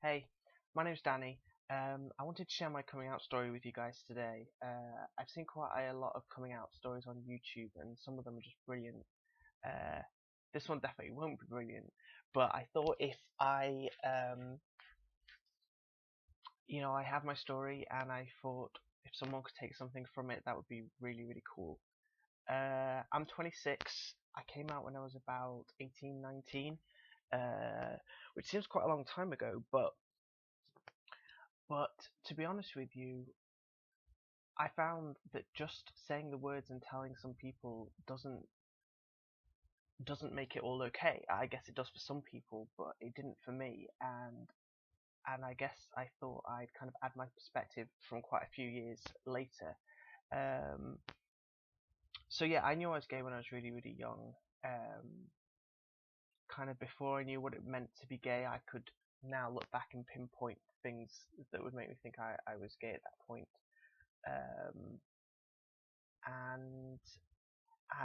Hey, my name's Danny. I wanted to share my coming out story with you guys today. I've seen quite a lot of coming out stories on YouTube, and some of them are just brilliant. Uh, this one definitely won't be brilliant, but I thought if I have my story, and I thought if someone could take something from it, that would be really, really cool. I'm 26. I came out when I was about 18, 19, which seems quite a long time ago, but to be honest with you, I found that just saying the words and telling some people doesn't make it all okay. I guess it does for some people, but it didn't for me. And I guess I thought I'd kind of add my perspective from quite a few years later. Um, so yeah, I knew I was gay when I was really, really young. Um, Kind of before I knew what it meant to be gay, I could now look back and pinpoint things that would make me think I was gay at that point. Um, and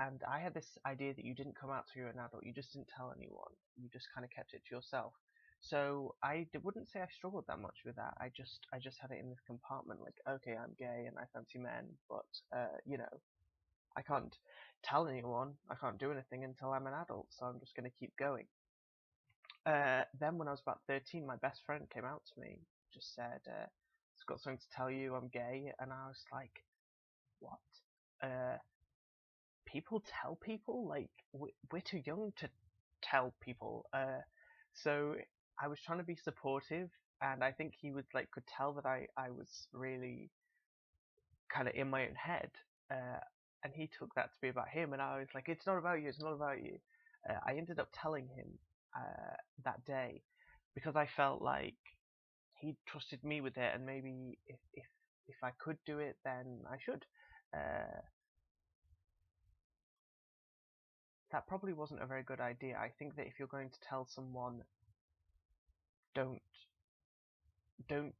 And I had this idea that you didn't come out till you're an adult. You just didn't tell anyone. You just kind of kept it to yourself. So wouldn't say I struggled that much with that. I just had it in this compartment, like, okay, I'm gay and I fancy men, but I can't tell anyone. I can't do anything until I'm an adult. So I'm just going to keep going. Then when I was about 13, my best friend came out to me, just said, "I've got something to tell you. I'm gay," and I was like, "What?" Uh, People tell people, like, we're too young to tell people. So I was trying to be supportive, and I think he would like could tell that I was really kind of in my own head. uh, and he took that to be about him, and I was like, it's not about you, it's not about you. I ended up telling him that day because I felt like he trusted me with it, and maybe if I could do it, then I should. uh, that probably wasn't a very good idea. I think that if you're going to tell someone, don't don't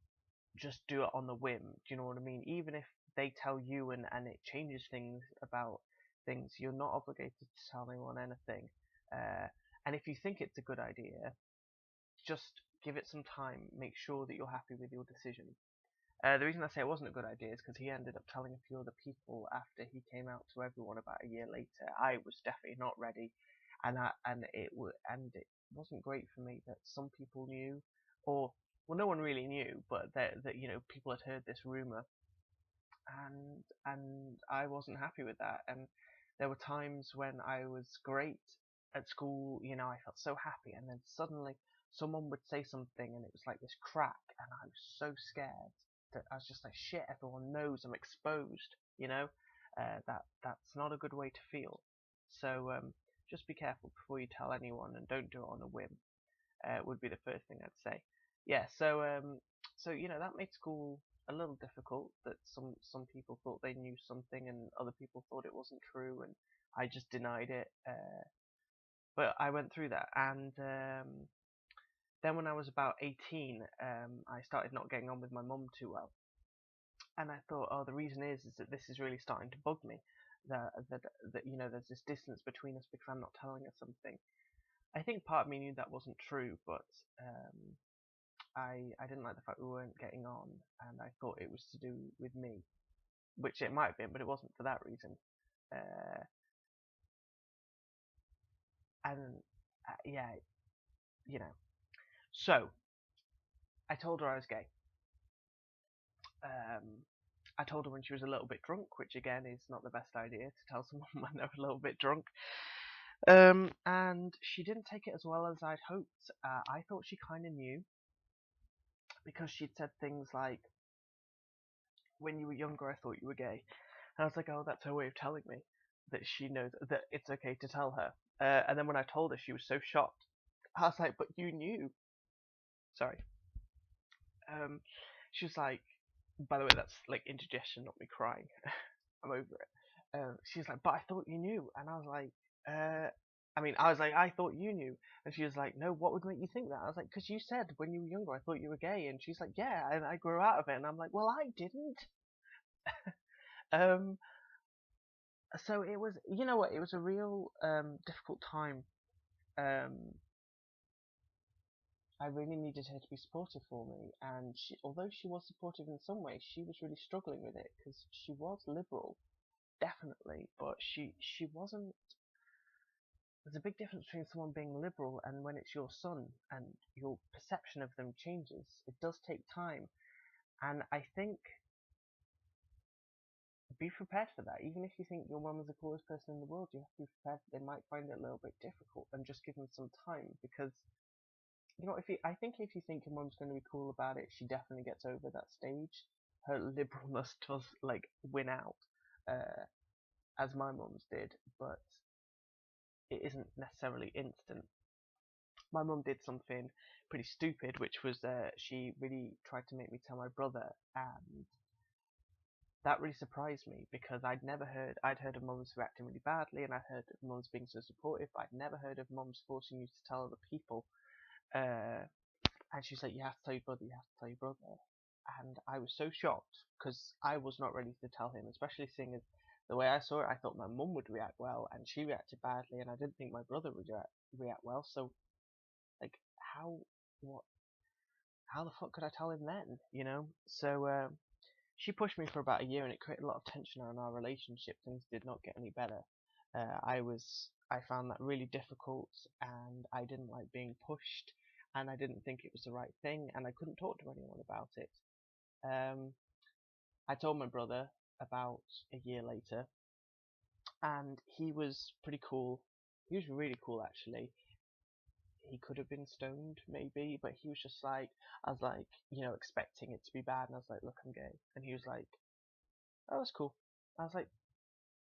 just do it on the whim. Do you know what I mean? Even if they tell you and it changes things about things, you're not obligated to tell anyone anything. Uh, and if you think it's a good idea, just give it some time. Make sure that you're happy with your decision. The reason I say it wasn't a good idea is because he ended up telling a few other people after he came out to everyone about a year later. I was definitely not ready, and it wasn't great for me that some people knew, or well, no one really knew, but that people had heard this rumor, and I wasn't happy with that. And there were times when I was great at school, I felt so happy, and then suddenly someone would say something, and it was like this crack, and I was so scared that I was just like, shit, everyone knows I'm exposed. That's not a good way to feel. So just be careful before you tell anyone, and don't do it on a whim. Would be the first thing I'd say. Yeah, so that made school a little difficult. That some people thought they knew something, and other people thought it wasn't true, and I just denied it. But I went through that, and then when I was about 18, I started not getting on with my mum too well, and I thought, oh, the reason is that this is really starting to bug me. That there's this distance between us because I'm not telling her something. I think part of me knew that wasn't true, but um, I didn't like the fact we weren't getting on, and I thought it was to do with me, which it might have been, but it wasn't for that reason. Uh, and yeah, you know. So I told her I was gay. Um, I told her when she was a little bit drunk, which again is not the best idea to tell someone when they're a little bit drunk. And she didn't take it as well as I'd hoped. I thought she kind of knew because she'd said things like, "When you were younger, I thought you were gay." And I was like, oh, that's her way of telling me that she knows that it's okay to tell her. And then when I told her, she was so shocked. I was like, but you knew. Sorry. Um, she was like, by the way, that's like indigestion, not me crying. I'm over it. She was like, but I thought you knew. And I was like, I thought you knew. And she was like, no, what would make you think that? I was like, because you said when you were younger, I thought you were gay. And she's like, yeah, and I grew out of it. And I'm like, well, I didn't. Um, so it was, you know what, it was a real difficult time, um, I really needed her to be supportive for me, and although she was supportive in some ways, she was really struggling with it because she was liberal, definitely, but she wasn't. There's a big difference between someone being liberal and when it's your son and your perception of them changes. It does take time, and I think be prepared for that. Even if you think your mum is the coolest person in the world, you have to be prepared that they might find it a little bit difficult, and just give them some time because I think if you think your mum's going to be cool about it, she definitely gets over that stage. Her liberalness does like win out, as my mum's did, but it isn't necessarily instant. My mum did something pretty stupid, which was she really tried to make me tell my brother, and that really surprised me because I'd heard of mums reacting really badly, and I'd heard of mums being so supportive, but I'd never heard of mums forcing you to tell other people. Uh, and she's like, you have to tell your brother, you have to tell your brother. And I was so shocked because I was not ready to tell him, especially seeing as the way I saw it, I thought my mum would react well, and she reacted badly, and I didn't think my brother would react well. So, like, what, how the fuck could I tell him then? You know? So, she pushed me for about a year, and it created a lot of tension in our relationship. Things did not get any better. I found that really difficult, and I didn't like being pushed, and I didn't think it was the right thing, and I couldn't talk to anyone about it. Um, I told my brother about a year later, and he was pretty cool. He was really cool, actually. He could have been stoned, maybe, but he was just like, I was like, expecting it to be bad, and I was like, look, I'm gay. And he was like, oh, that's cool. I was like,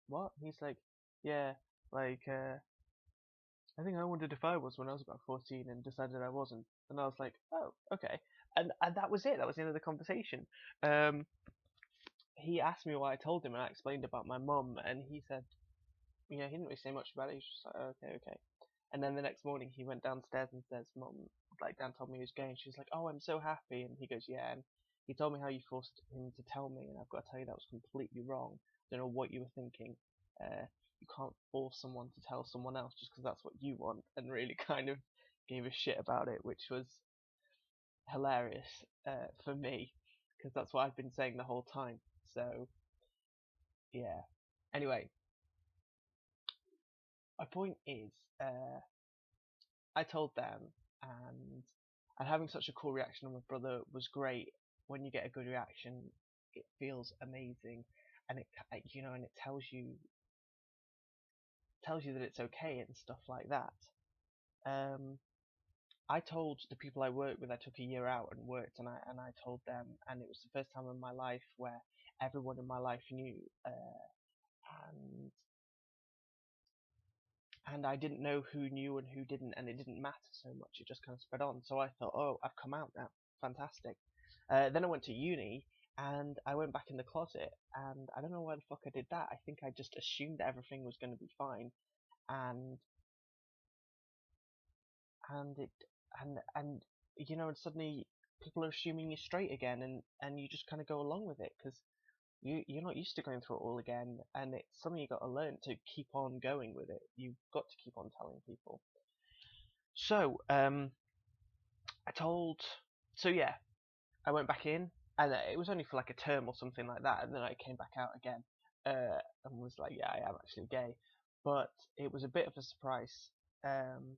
what? He's like, yeah, like, I think I wondered if I was when I was about 14 and decided I wasn't. And I was like, oh, okay. And that was it. That was the end of the conversation. Um, he asked me why I told him, and I explained about my mum, and he said, he didn't really say much about it. He was just like, oh, okay, okay. And then the next morning he went downstairs and says, Mum, like Dan told me he was gay, and she's like, oh, I'm so happy. And he goes, yeah. And he told me how you forced him to tell me, and I've got to tell you that was completely wrong. I don't know what you were thinking. You can't force someone to tell someone else just because that's what you want, and really kind of gave a shit about it, which was hilarious for me because that's what I've been saying the whole time. So yeah. Anyway, my point is, I told them, and having such a cool reaction on my brother was great. When you get a good reaction, it feels amazing, and and it tells you that it's okay and stuff like that. Um, I told the people I worked with I took a year out and worked, and I told them, and it was the first time in my life where everyone in my life knew, and I didn't know who knew and who didn't, and it didn't matter so much. It just kind of spread on. So I thought, oh, I've come out now, fantastic. Then I went to uni, and I went back in the closet, and I don't know why the fuck I did that. I think I just assumed that everything was going to be fine, and and it and and suddenly people are assuming you're straight again, and you just kind of go along with it because you're not used to going through it all again, and it's something you got to learn to keep on going with it. You've got to keep on telling people. So I told, so yeah, I went back in, and it was only for like a term or something like that, and then I came back out again, and was like, yeah, I am actually gay, but it was a bit of a surprise. Um,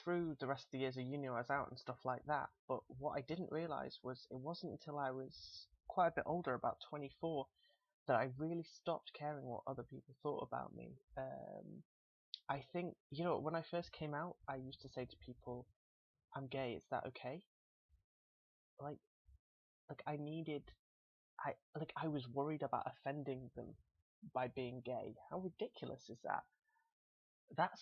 through the rest of the years of uni, I was out and stuff like that, but what I didn't realise was it wasn't until I was quite a bit older, about 24, that I really stopped caring what other people thought about me. I think, when I first came out, I used to say to people, I'm gay, is that okay? Like, I needed, I was worried about offending them by being gay. How ridiculous is that? That's,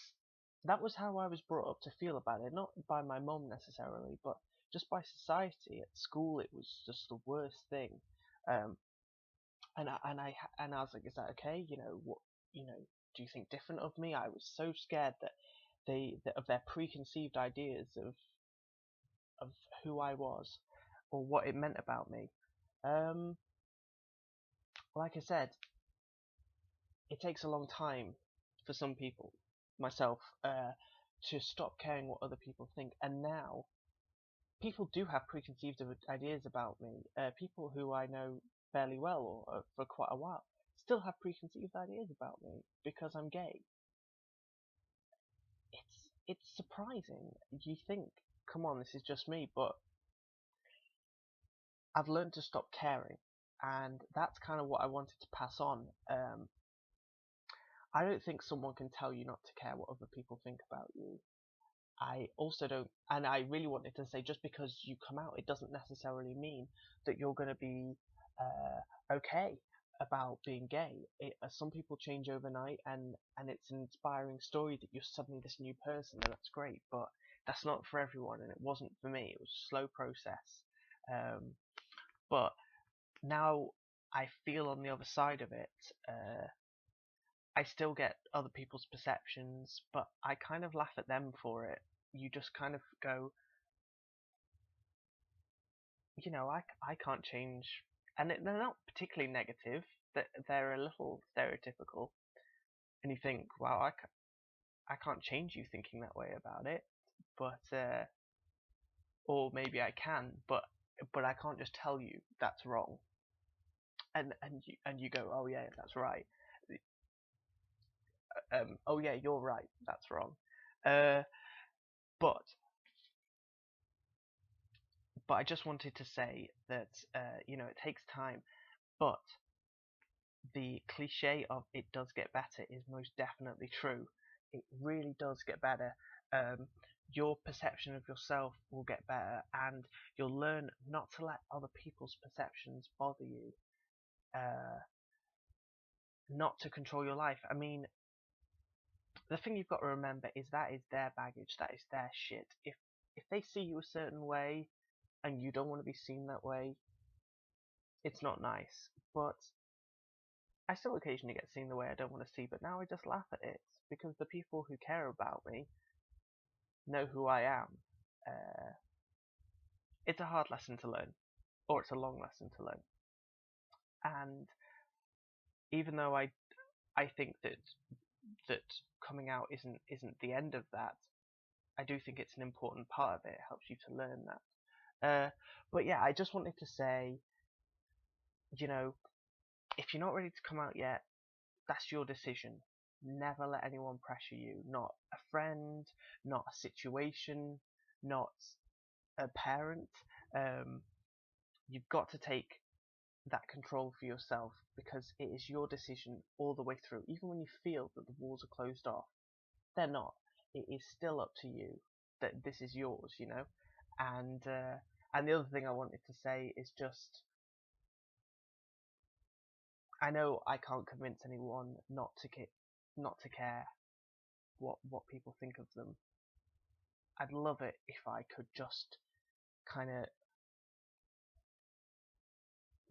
that was how I was brought up to feel about it, not by my mum necessarily, but just by society. At school, it was just the worst thing. Um, and I was like, is that okay? What, do you think different of me? I was so scared that of their preconceived ideas of who I was or what it meant about me. Um, like I said, it takes a long time for some people, myself, to stop caring what other people think. And now people do have preconceived ideas about me. People who I know fairly well or for quite a while still have preconceived ideas about me because I'm gay. It's surprising. You think, come on, this is just me, but I've learned to stop caring, and that's kind of what I wanted to pass on. I don't think someone can tell you not to care what other people think about you. I also don't, and I really wanted to say, just because you come out, it doesn't necessarily mean that you're going to be okay about being gay. Some people change overnight, and it's an inspiring story that you're suddenly this new person, and that's great. But that's not for everyone, and it wasn't for me. It was a slow process. But now I feel on the other side of it. I still get other people's perceptions, but I kind of laugh at them for it. You just kind of go, I can't change, and they're not particularly negative. They're a little stereotypical, and you think, wow, I can't change you thinking that way about it, but or maybe I can, but I can't just tell you that's wrong, and you go, oh yeah, that's right. Oh yeah, you're right, that's wrong. But I just wanted to say that it takes time, but the cliche of it does get better is most definitely true. It really does get better. Your perception of yourself will get better, and you'll learn not to let other people's perceptions bother you. Not to control your life. I mean, the thing you've got to remember is that is their baggage, that is their shit. If they see you a certain way and you don't want to be seen that way, it's not nice. But I still occasionally get seen the way I don't want to see, but now I just laugh at it because the people who care about me know who I am. It's a hard lesson to learn, or it's a long lesson to learn. And even though I think that coming out isn't the end of that, I do think it's an important part of it. It helps you to learn that. But yeah, I just wanted to say, if you're not ready to come out yet, that's your decision. Never let anyone pressure you. Not a friend, not a situation, not a parent. You've got to take that control for yourself because it is your decision all the way through. Even when you feel that the walls are closed off, they're not. It is still up to you that this is yours, And the other thing I wanted to say is just, I know I can't convince anyone not to care what people think of them. I'd love it if I could just kind of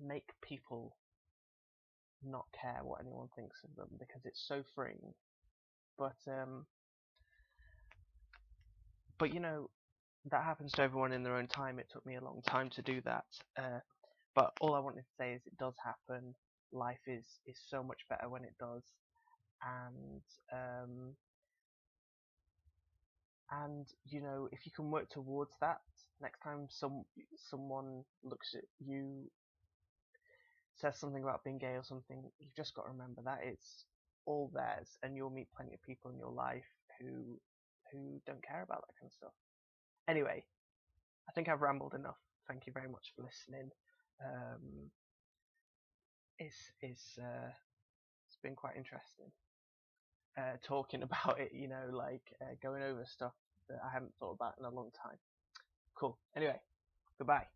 make people not care what anyone thinks of them because it's so freeing. But that happens to everyone in their own time. It took me a long time to do that. But all I wanted to say is it does happen. Life is so much better when it does. And if you can work towards that, next time someone looks at you, says something about being gay or something, you've just got to remember that it's all theirs, and you'll meet plenty of people in your life who don't care about that kind of stuff. Anyway, I think I've rambled enough. Thank you very much for listening. It's been quite interesting talking about it, going over stuff that I haven't thought about in a long time. Cool. Anyway, goodbye.